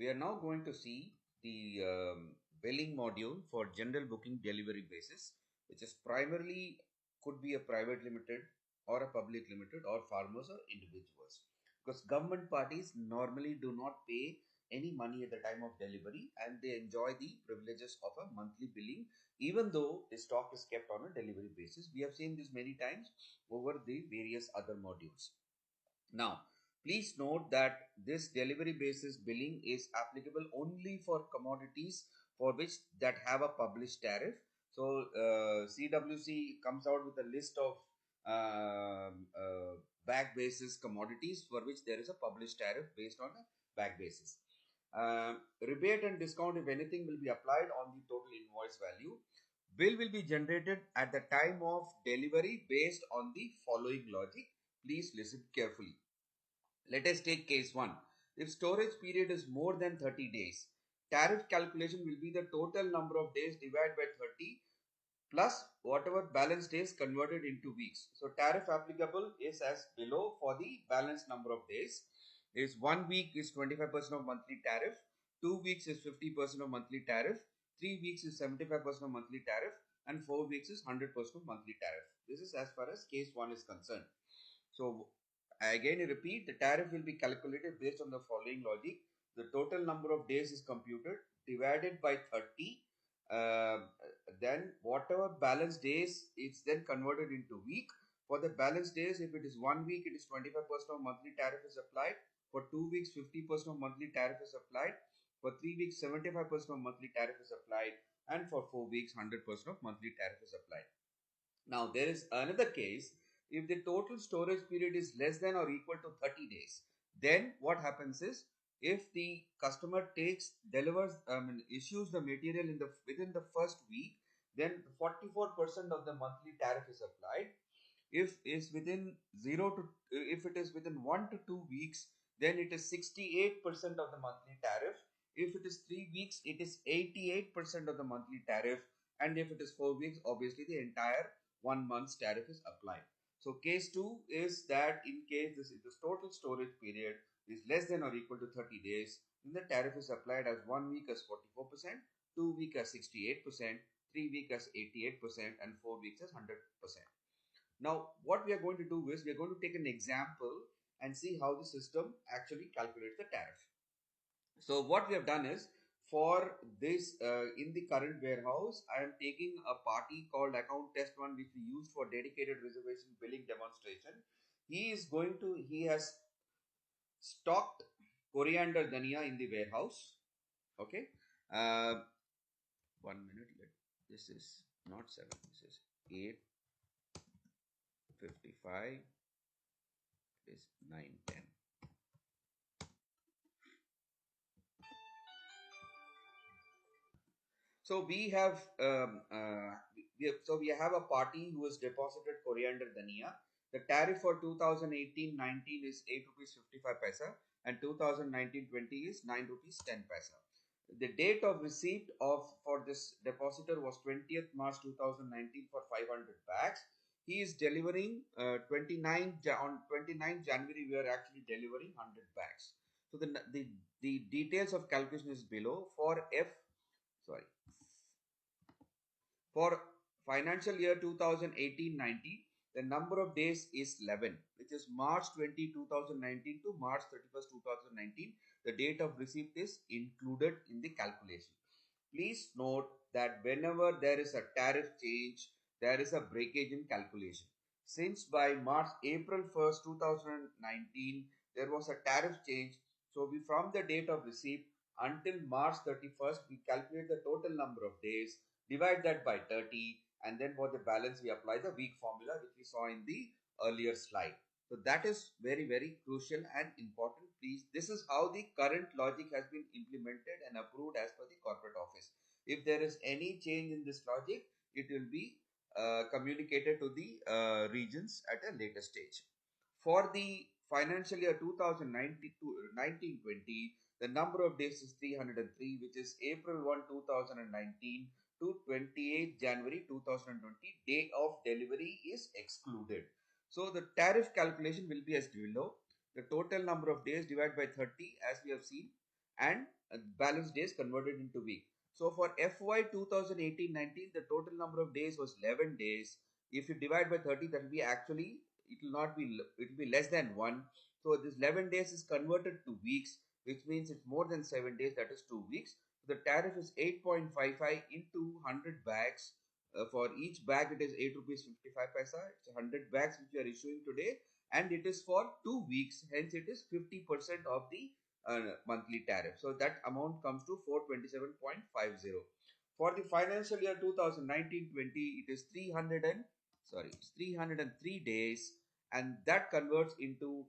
We are now going to see the billing module for general booking delivery basis, which is primarily could be a private limited or a public limited or farmers or individuals. Because government parties normally do not pay any money at the time of delivery and they enjoy the privileges of a monthly billing even though the stock is kept on a delivery basis. We have seen this many times over the various other modules. Now, please note that this delivery basis billing is applicable only for commodities for which that have a published tariff. So, CWC comes out with a list of bag basis commodities for which there is a published tariff based on a bag basis. Rebate and discount, if anything, will be applied on the total invoice value. Bill will be generated at the time of delivery based on the following logic. Please listen carefully. Let us take case 1. If storage period is more than 30 days, tariff calculation will be the total number of days divided by 30 plus whatever balance days converted into weeks. So tariff applicable is as below for the balance number of days. Is 1 week is 25% of monthly tariff, 2 weeks is 50% of monthly tariff, 3 weeks is 75% of monthly tariff, and 4 weeks is 100% of monthly tariff. This is as far as case 1 is concerned. So again I repeat, the tariff will be calculated based on the following logic. The total number of days is computed divided by 30. Then whatever balance days it's then converted into week. For the balance days, if it is 1 week, it is 25% of monthly tariff is applied. For 2 weeks, 50% of monthly tariff is applied. For 3 weeks, 75% of monthly tariff is applied. And for 4 weeks, 100% of monthly tariff is applied. Now, there is another case. If the total storage period is less than or equal to 30 days, then what happens is, if the customer issues the material within the first week, then 44% of the monthly tariff is applied. If it is within 1 to 2 weeks, then it is 68% of the monthly tariff. If it is 3 weeks, it is 88% of the monthly tariff. And if it is 4 weeks, obviously the entire 1 month's tariff is applied. So case 2 is that in case this total storage period is less than or equal to 30 days, then the tariff is applied as 1 week as 44%, 2 week as 68%, 3 week as 88%, and 4 weeks as 100%. Now, what we are going to do is we are going to take an example and see how the system actually calculates the tariff. So what we have done is, for this in the current warehouse, I am taking a party called account test 1, which we use for dedicated reservation billing demonstration. He has stocked coriander dhania in the warehouse. Okay. 1 minute. This is not 7. This is 8:55. It is 9:10. So we have we have a party who has deposited coriander dhania. The tariff for 2018-19 is 8 rupees 55 paisa and 2019-20 is 9 rupees 10 paisa. The date of receipt for this depositor was 20th March 2019 for 500 bags. He is delivering on 29 January. We are actually delivering 100 bags. So the details of calculation is below. For financial year 2018-19, the number of days is 11, which is March 20, 2019 to March 31st, 2019. The date of receipt is included in the calculation. Please note that whenever there is a tariff change, there is a breakage in calculation. Since by April 1st, 2019, there was a tariff change. So from the date of receipt until March 31st, we calculate the total number of days, divide that by 30, and then for the balance we apply the week formula which we saw in the earlier slide. So that is very, very crucial and important. Please, this is how the current logic has been implemented and approved as per the corporate office. If there is any change in this logic, it will be communicated to the regions at a later stage. For the financial year 2019-20, the number of days is 303, which is April 1, 2019 to 28 January 2020. Day of delivery is excluded. So the tariff calculation will be as below. The total number of days divided by 30, as we have seen, and balance days converted into week. So for FY 2018-19, the total number of days was 11 days. If you divide by 30, that will be actually, it will not be, it will be less than 1. So this 11 days is converted to weeks, which means it's more than 7 days, that is 2 weeks. The tariff is 8.55 into 100 bags. For each bag, it is 8 rupees 55 paisa. It's 100 bags which we are issuing today, and it is for 2 weeks. Hence, it is 50% of the monthly tariff. So that amount comes to 427.50. For the financial year 2019-20, it is 303 days, and that converts into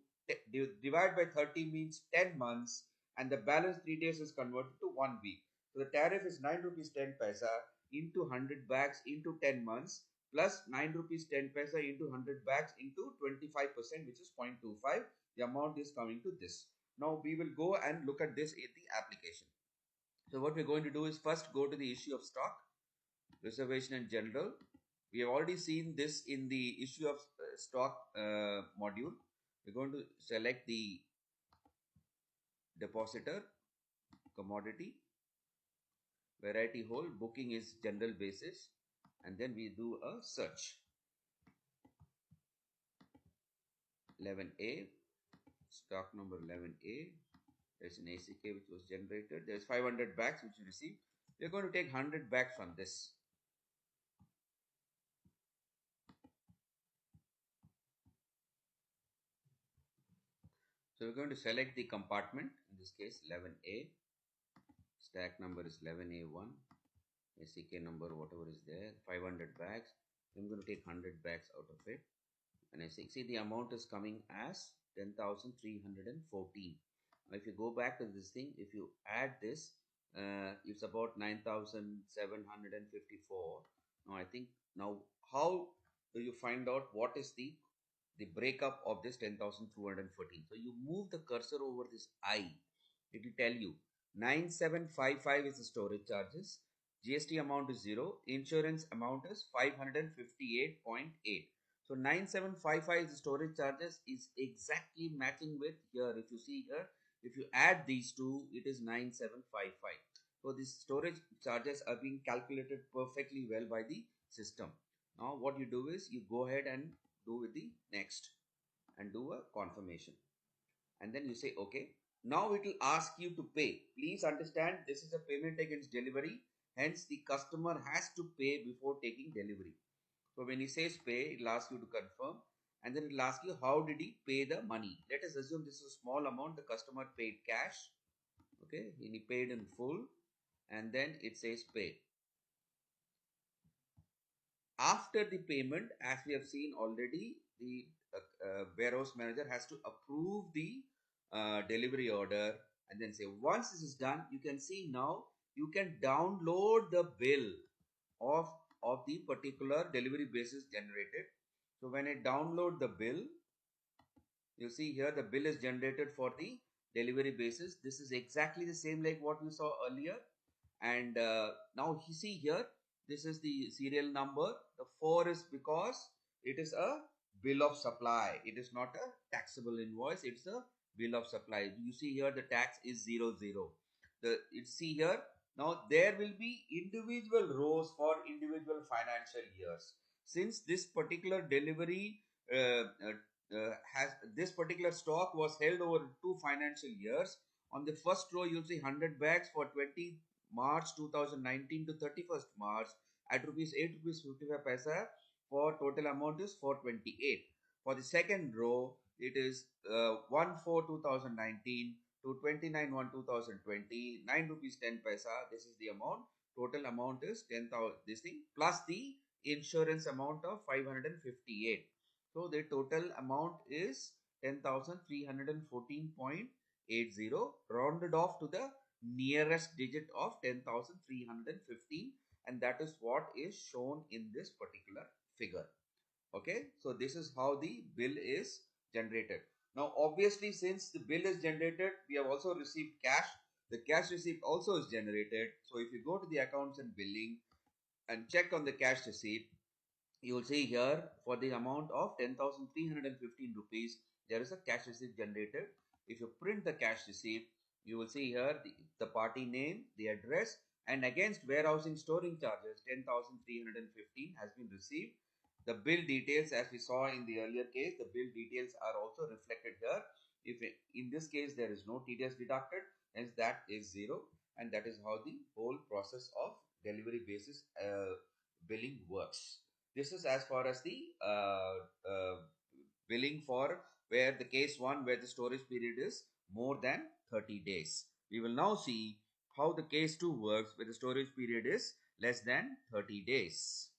divide by 30 means 10 months, and the balance 3 days is converted to 1 week. So the tariff is 9 rupees 10 paisa into 100 bags into 10 months plus 9 rupees 10 paisa into 100 bags into 25%, which is 0.25. The amount is coming to this. Now we will go and look at this in the application. So what we're going to do is first go to the issue of stock, reservation and general. We have already seen this in the issue of stock module. We're going to select the depositor, commodity, variety whole, booking is general basis, and then we do a search. 11A, stock number 11A, there's an ACK which was generated. There's 500 bags which we received. We're going to take 100 bags from this. So we're going to select the compartment, in this case 11A, stack number is 11A1, ACK number whatever is there, 500 bags. I'm going to take 100 bags out of it, and I see the amount is coming as 10,314. Now if you go back to this thing, if you add this, it's about 9,754. Now I think, now how do you find out what is the breakup of this 10,214? So you move the cursor over this I, it will tell you 9755 is the storage charges, GST amount is 0, insurance amount is 558.8. So 9755 is the storage charges, is exactly matching with here. If you see here, if you add these two, it is 9755. So these storage charges are being calculated perfectly well by the system. Now what you do is you go ahead and do with the next and do a confirmation, and then you say okay. Now it will ask you to pay. Please understand, this is a payment against delivery, hence the customer has to pay before taking delivery. So when he says pay, it will ask you to confirm, and then it will ask you how did he pay the money. Let us assume this is a small amount, the customer paid cash, okay, and he paid in full, and then it says pay. After the payment, as we have seen already, the warehouse manager has to approve the delivery order, and then say once this is done, you can see now you can download the bill of the particular delivery basis generated. So when I download the bill, you see here the bill is generated for the delivery basis. This is exactly the same like what we saw earlier, and now you see here, this is the serial number. The 4 is because it is a bill of supply, it is not a taxable invoice, it's a bill of supply. You see here the tax is 00. You see here, now there will be individual rows for individual financial years. Since this particular delivery has this particular stock was held over 2 financial years, on the first row you'll see 100 bags for 20 March 2019 to 31st March at rupees 8 rupees 55 paisa, for total amount is 428. For the second row, it is 1/4/2019 to 29/1/2020, 9 rupees 10 paisa. This is the amount. Total amount is 10,000. This thing plus the insurance amount of 558. So the total amount is 10,314.80, rounded off to the nearest digit of 10,315, and that is what is shown in this particular figure. Okay, so this is how the bill is generated. Now obviously, since the bill is generated, we have also received cash. The cash receipt also is generated. So if you go to the accounts and billing and check on the cash receipt, you will see here for the amount of 10,315 rupees, there is a cash receipt generated. If you print the cash receipt, You will see here the party name, the address, and against warehousing storing charges 10,315 has been received. The bill details, as we saw in the earlier case, the bill details are also reflected here. If in this case there is no TDS deducted, hence that is zero, and that is how the whole process of delivery basis billing works. This is as far as the billing for where the case 1 where the storage period is more than 30 days. We will now see how the case 2 works where the storage period is less than 30 days.